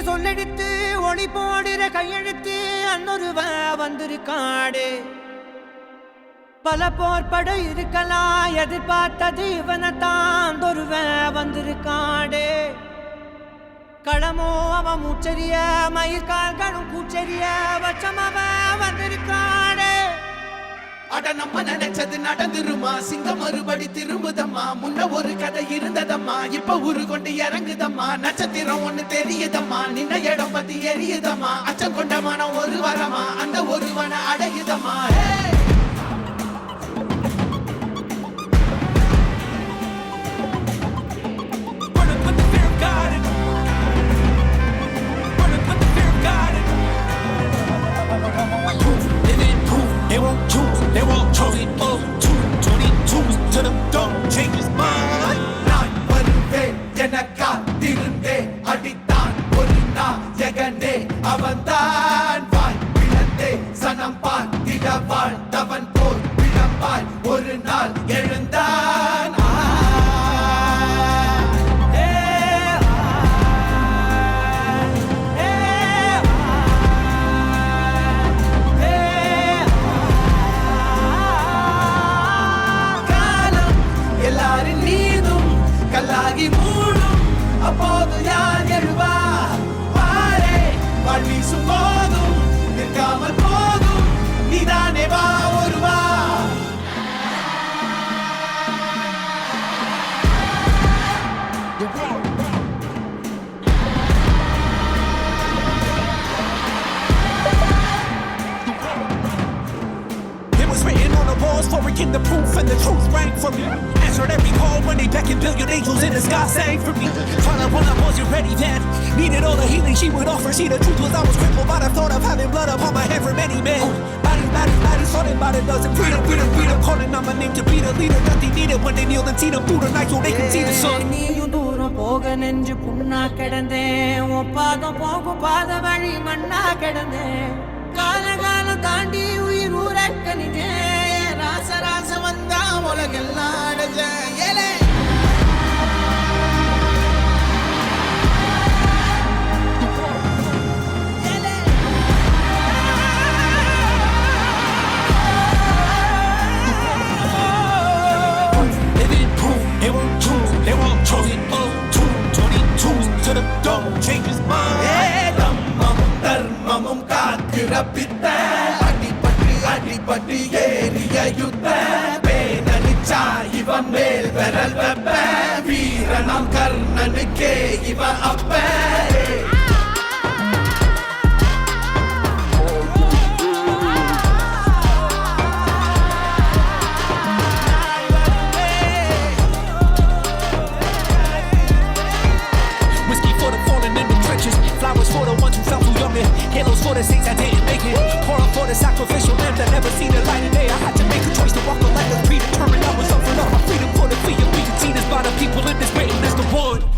சொல்லெடுத்து ஒளி போடுற கையெழுத்து அன்னொருவ வந்திருக்காடு பல போர்பட இருக்கலாம் எதிர்பார்த்தது இவனைத்தான் ஒருவ வந்திருக்காடு களமோ அவன் மூச்சரிய மயிர்கால்களும் கூச்சரிய வச்சம் அவன் வந்திருக்காடு அட நம்ம நினைச்சது நடந்துருமா சிங்கம் மறுபடி திரும்புதம்மா முன்ன ஒரு கதை இருந்ததம்மா இப்ப உரு கொண்டு இறங்குதம்மா நட்சத்திரம் ஒண்ணு தெரியுதம்மா நின்ன இடம் பத்தி எரியுதம்மா அச்சம் கொண்ட மனம் ஒரு வரமா அந்த ஒருவனை அடையுதம்மா They won't choose, they won't choose it. 222 to the dog, change his mind. நான் வருவேன் எனக்கா திருந்தே அடித்தான் ஒரு நாயகனே அவன்தான் வாய் பிளந்தே சனம் பார்த்திட வாழ்ந்தவன் போல் விளம்பாய் ஒரு நாள் எழுந்தான் கல்லாகி மூடும் அப்போது யார் எழுவா பாரே வாழ்வீசும் போதும் நிற்காமல் போதும் நீதானே வா ஒருவா It was written on the walls for again the proof and the truth rang for me. Answered every call when they beckoned, billion angels in the sky sang for me. Trying to run up, wasn't ready then. Needed all the healing she would offer. See, the truth was I was crippled by the thought of having blood upon my head for many men. Bodies, sorted by the dozen. Freedom, calling on my name to be the leader that they needed when they kneeled and seen them through the night so they could see the sun. நீயும் தூரம் போக நெஞ்சு புண்ணா கிடந்தேன் ஒப்பாதம் போகும் பாத வழி மண்ணா கிடந்தேன் காலகாலம் தாண்டி உயிர் ஊரக்கணிதேன் ராச வந்தா உலகெல்லாம் அடைஞ்ச ஏலே They won't choose, they won't choose it. 222 to the dog, change his mind. தம்மமும் தர்மமும் காக்கிற பித்த அடிபட்டு ஏறிய யுத்த பேனலிச்சா இவன் மேல் விரல் வெப்ப வீரனாம் கர்ணனுக்கே இவன் அப்ப Flowers for the ones who fell too young and halos for the saints that didn't make it. Pour up for the sacrificial lamb that never seen the light of day. I had to make a choice to walk the light that's predetermined. I was up for love, my freedom for the fear. We can see this by the people in this waiting list of one.